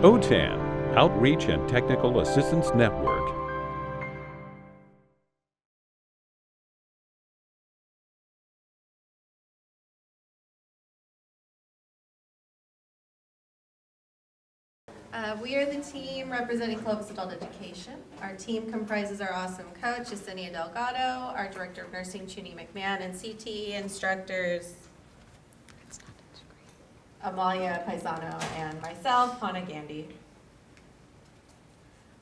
OTAN, Outreach and Technical Assistance Network. We are the team representing Clovis Adult Education. Our team comprises our awesome coach, Yesenia Delgado, our Director of Nursing, Chun Hee McMahon, and CTE instructors, Amalia Pizano, and myself, Gandy.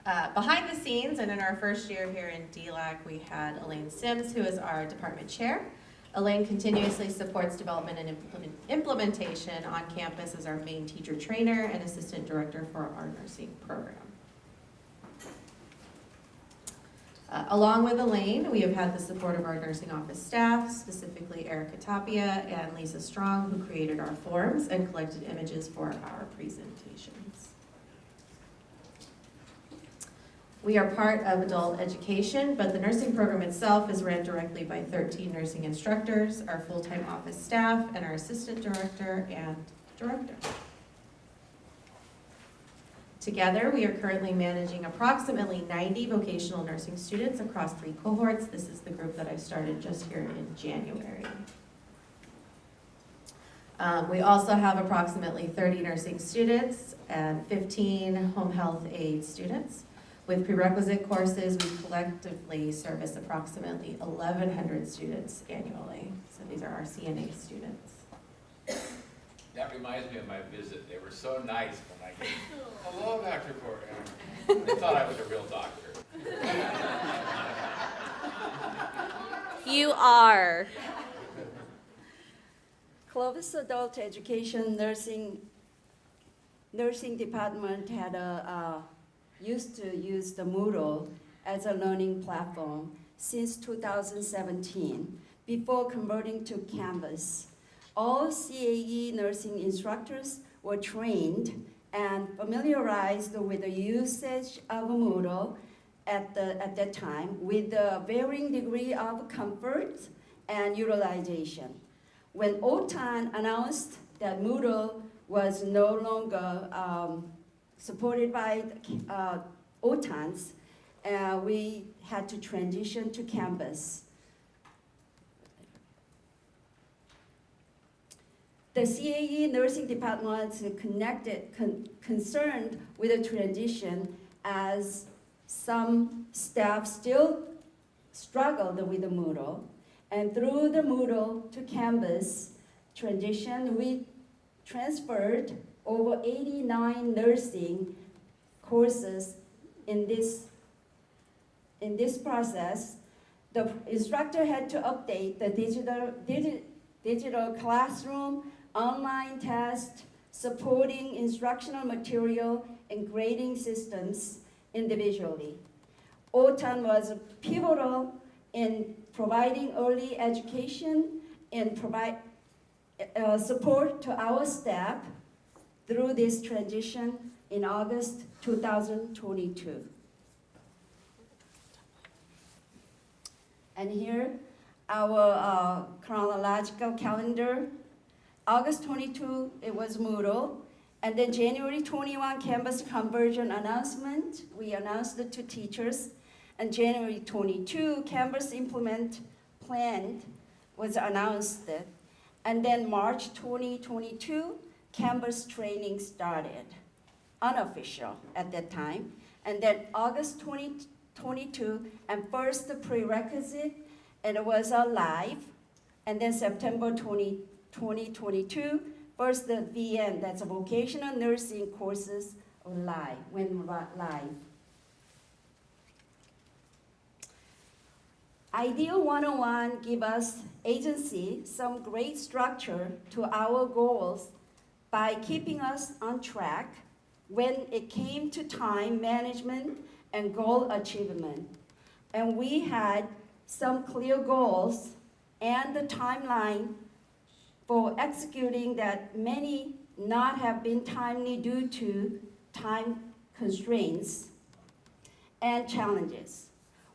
Behind the scenes, and in our first year here in DLAC, we had Elaine Sims, who is our department chair. Elaine continuously supports development and implementation on campus as our main teacher trainer and assistant director for our nursing program. Along with Elaine, we have had the support of our nursing office staff, specifically Erica Tapia and Lisa Strong, who created our forms and collected images for our presentations. We are part of adult education, but the nursing program itself is ran directly by 13 nursing instructors, our full-time office staff, and our assistant director and director. Together, we are currently managing approximately 90 vocational nursing students across 3 cohorts. This is the group that I started just here in January. We also have approximately 30 nursing students and 15 home health aid students. With prerequisite courses, we collectively service approximately 1,100 students annually. So these are our CNA students. That reminds me of my visit. They were so nice when I came. Hello, Dr. Corgan. They thought I was a real doctor. You are. Clovis Adult Education Nursing Department had used to use the Moodle as a learning platform since 2017, before converting to Canvas. All CAE nursing instructors were trained and familiarized with the usage of Moodle at that time, with a varying degree of comfort and utilization. When OTAN announced that Moodle was no longer supported by OTANs, we had to transition to Canvas. The CAE nursing department is concerned with the transition, as some staff still struggled with the Moodle. And through the Moodle to Canvas transition, we transferred over 89 nursing courses in this process. The instructor had to update the digital classroom, online test, supporting instructional material, and grading systems individually. OTAN was pivotal in providing early education and provide support to our staff through this transition in August 2022. And here, our chronological calendar. August 22, it was Moodle. And then January 21, Canvas conversion announcement. We announced it to teachers. And January 22, Canvas implement plan was announced. And then March 2022, Canvas training started, unofficial at that time. And then August 2022, and first the prerequisite, and it was live. And then September 2022, first the VN, that's a vocational nursing courses live, went live. Ideal 101 give us agency, some great structure to our goals by keeping us on track when it came to time management and goal achievement. And we had some clear goals and the timeline for executing that many not have been timely due to time constraints and challenges.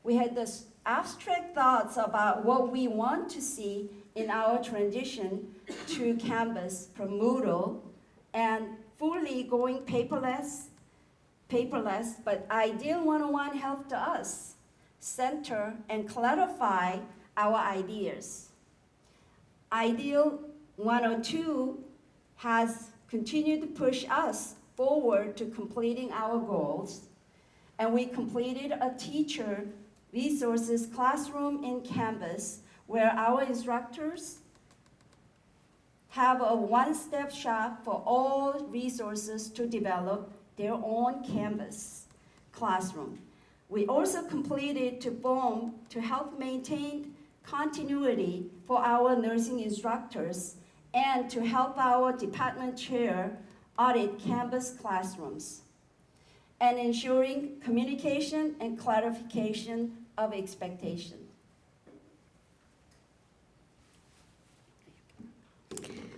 We had the abstract thoughts about what we want to see in our transition to Canvas from Moodle and fully going paperless, but Ideal 101 helped us center and clarify our ideas. Ideal 102 has continued to push us forward to completing our goals, and we completed a teacher resources classroom in Canvas where our instructors have a one-stop shop for all resources to develop their own Canvas classroom. We also completed to BOEM to help maintain continuity for our nursing instructors and to help our department chair audit Canvas classrooms, and ensuring communication and clarification of expectation.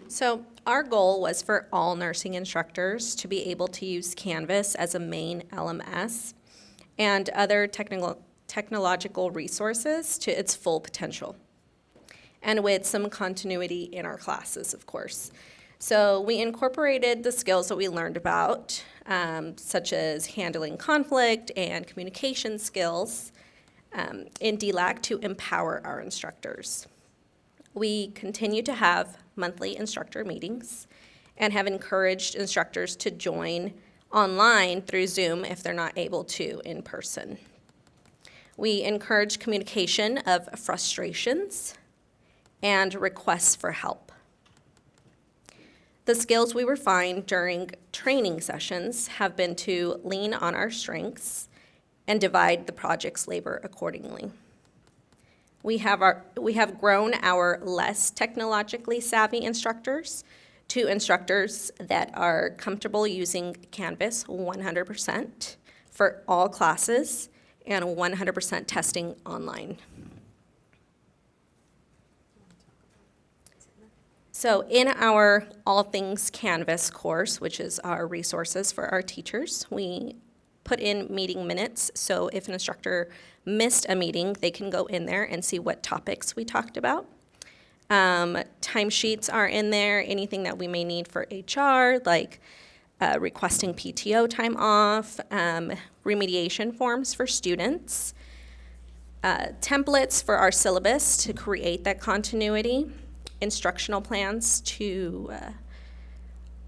So our goal was for all nursing instructors to be able to use Canvas as a main LMS and other technological resources to its full potential, and with some continuity in our classes, of course. So we incorporated the skills that we learned about, such as handling conflict and communication skills in DLAC to empower our instructors. We continue to have monthly instructor meetings and have encouraged instructors to join online through Zoom if they're not able to in person. We encourage communication of frustrations and requests for help. The skills we refine during training sessions have been to lean on our strengths and divide the project's labor accordingly. We have grown our less technologically savvy instructors to instructors that are comfortable using Canvas 100% for all classes and 100% testing online. So in our All Things Canvas course, which is our resources for our teachers, we put in meeting minutes. So if an instructor missed a meeting, they can go in there and see what topics we talked about. Timesheets are in there, anything that we may need for HR, like requesting PTO time off, remediation forms for students, templates for our syllabus to create that continuity, instructional plans to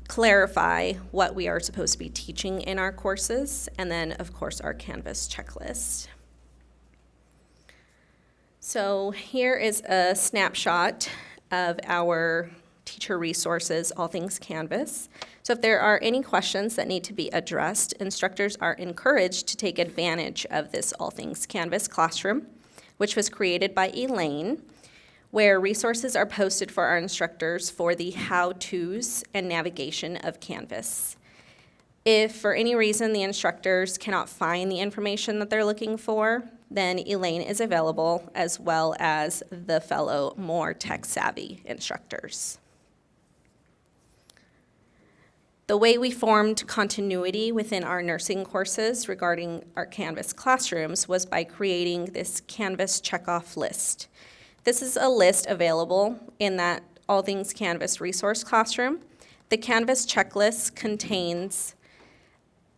clarify what we are supposed to be teaching in our courses, and then, of course, our Canvas checklist. So here is a snapshot of our teacher resources, All Things Canvas. So if there are any questions that need to be addressed, instructors are encouraged to take advantage of this All Things Canvas classroom, which was created by Elaine, where resources are posted for our instructors for the how-tos and navigation of Canvas. If for any reason the instructors cannot find the information that they're looking for, then Elaine is available, as well as the fellow more tech-savvy instructors. The way we formed continuity within our nursing courses regarding our Canvas classrooms was by creating this Canvas checkoff list. This is a list available in that All Things Canvas resource classroom. The Canvas checklist contains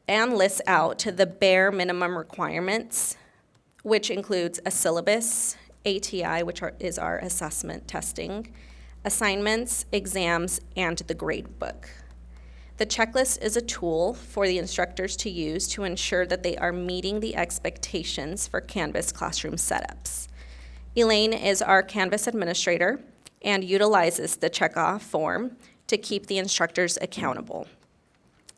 and lists out the bare minimum requirements, which includes a syllabus, ATI, which is our assessment testing, assignments, exams, and the grade book. The checklist is a tool for the instructors to use to ensure that they are meeting the expectations for Canvas classroom setups. Elaine is our Canvas administrator and utilizes the checkoff form to keep the instructors accountable.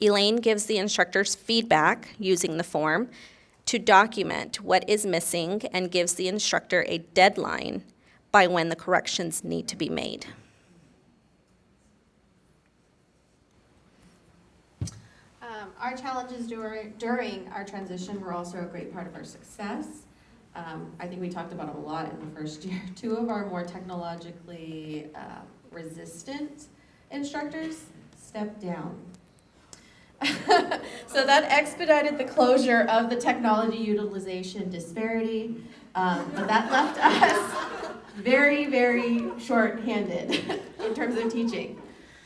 Elaine gives the instructors feedback using the form to document what is missing and gives the instructor a deadline by when the corrections need to be made. Our challenges during our transition were also a great part of our success. I think we talked about them a lot in the first year. Two of our more technologically resistant instructors stepped down. So that expedited the closure of the technology utilization disparity, but that left us very, very short-handed in terms of teaching.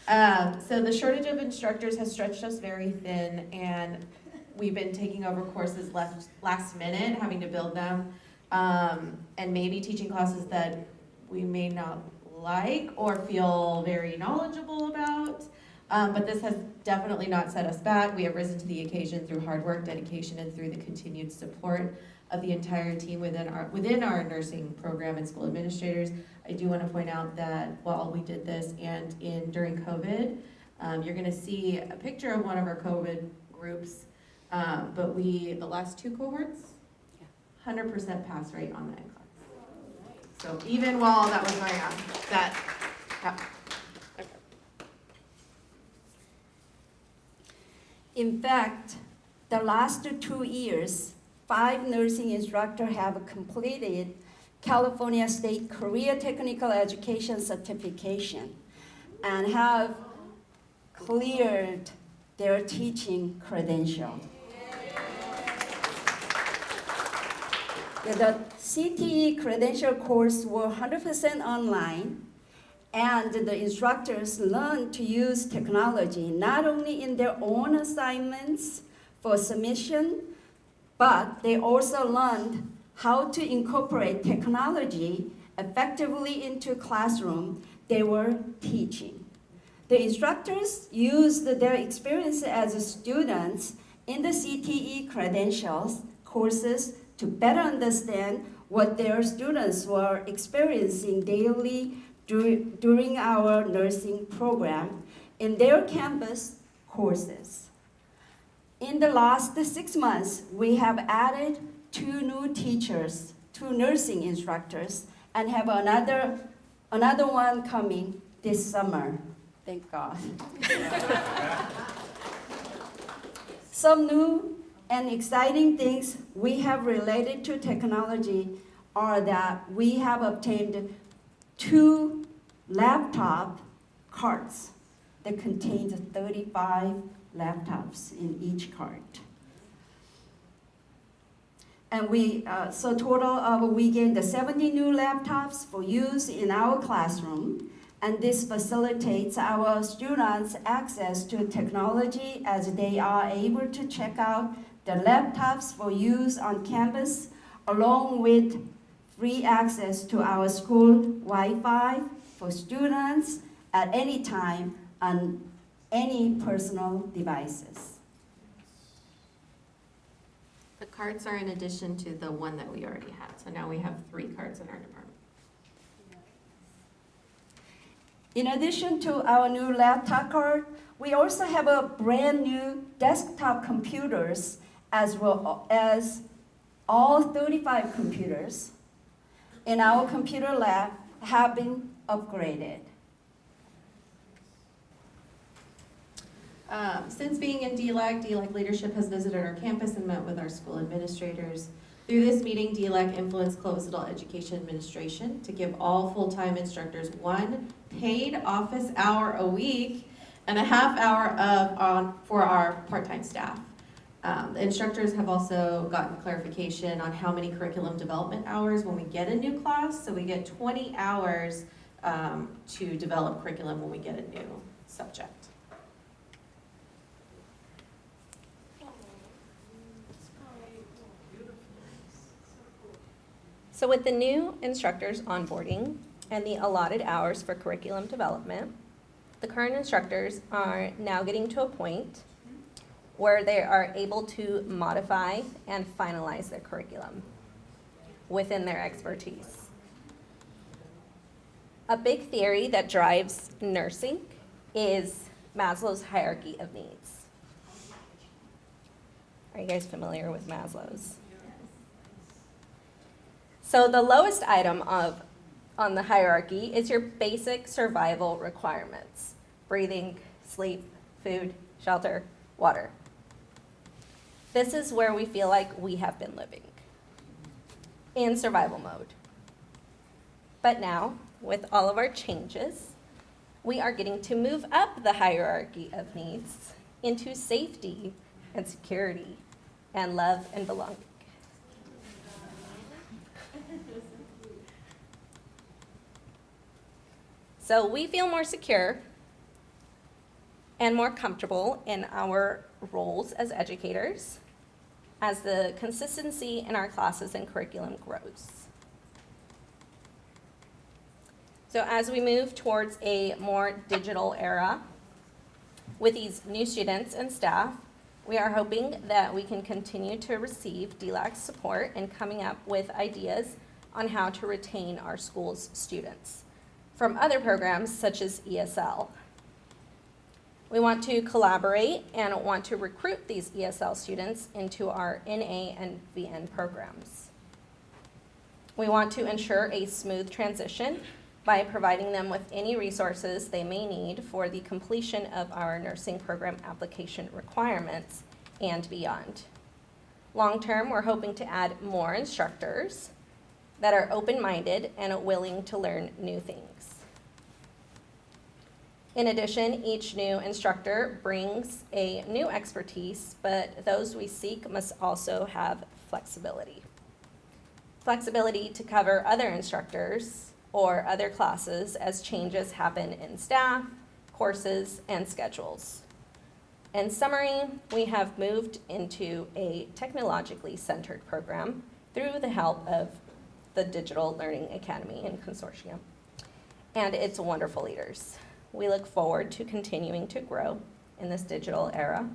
So the shortage of instructors has stretched us very thin, and we've been taking over courses last minute, having to build them, and maybe teaching classes that we may not like or feel very knowledgeable about. But this has definitely not set us back. We have risen to the occasion through hard work, dedication, and through the continued support of the entire team within our nursing program and school administrators. I do want to point out that while we did this and during COVID, you're going to see a picture of one of our COVID groups, but the last 2 cohorts, 100% pass rate on that class. So even while that was going on, that happened. In fact, the last 2 years, 5 nursing instructors have completed California State Career Technical Education Certification and have cleared their teaching credential. The CTE credential course were 100% online, and the instructors learned to use technology not only in their own assignments for submission, but they also learned how to incorporate technology effectively into classroom they were teaching. The instructors used their experience as students in the CTE credentials courses to better understand what their students were experiencing daily during our nursing program in their campus courses. In the last 6 months, we have added 2 new teachers, 2 nursing instructors, and have another one coming this summer. Thank God. Some new and exciting things we have related to technology are that we have obtained 2 laptop carts that contain 35 laptops in each cart. And so total of we gained 70 new laptops for use in our classroom, and this facilitates our students access to technology as they are able to check out the laptops for use on campus, along with free access to our school Wi-Fi for students at any time on any personal devices. The carts are in addition to the one that we already had, so now we have 3 carts in our department. In addition to our new laptop cart, we also have a brand new desktop computers, as well as all 35 computers in our computer lab have been upgraded. Since being in DLAC leadership has visited our campus and met with our school administrators. Through this meeting, DLAC influenced Clovis Adult Education Administration to give all full-time instructors 1 paid office hour a week and a half hour for our part-time staff. The instructors have also gotten clarification on how many curriculum development hours when we get a new class. So we get 20 hours to develop curriculum when we get a new subject. So with the new instructors onboarding and the allotted hours for curriculum development, the current instructors are now getting to a point where they are able to modify and finalize their curriculum within their expertise. A big theory that drives nursing is Maslow's hierarchy of needs. Are you guys familiar with Maslow's? So the lowest item on the hierarchy is your basic survival requirements: breathing, sleep, food, shelter, water. This is where we feel like we have been living, in survival mode. But now, with all of our changes, we are getting to move up the hierarchy of needs into safety and security and love and belonging. So we feel more secure and more comfortable in our roles as educators as the consistency in our classes and curriculum grows. So as we move towards a more digital era, with these new students and staff, we are hoping that we can continue to receive DLAC support in coming up with ideas on how to retain our school's students from other programs such as ESL. We want to collaborate and want to recruit these ESL students into our NA and VN programs. We want to ensure a smooth transition by providing them with any resources they may need for the completion of our nursing program application requirements and beyond. Long-term, we're hoping to add more instructors that are open-minded and willing to learn new things. In addition, each new instructor brings a new expertise, but those we seek must also have flexibility. Flexibility to cover other instructors or other classes as changes happen in staff, courses, and schedules. In summary, we have moved into a technologically centered program through the help of the Digital Learning Academy and Consortium and its wonderful leaders. We look forward to continuing to grow in this digital era.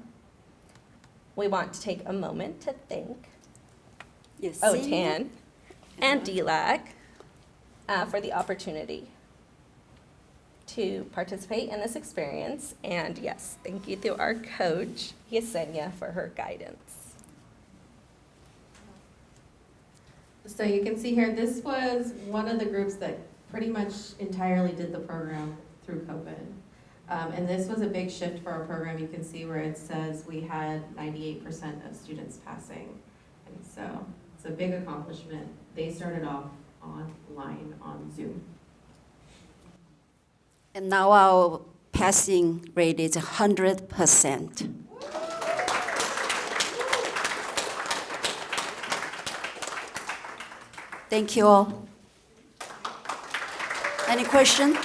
We want to take a moment to thank Yes. OTAN and DLAC for the opportunity to participate in this experience. And yes, thank you to our coach, Yesenia, for her guidance. So you can see here, this was one of the groups that pretty much entirely did the program through COVID. And this was a big shift for our program. You can see where it says we had 98% of students passing. And so it's a big accomplishment. They started off online on Zoom. And now our passing rate is 100%. Thank you all. Any question?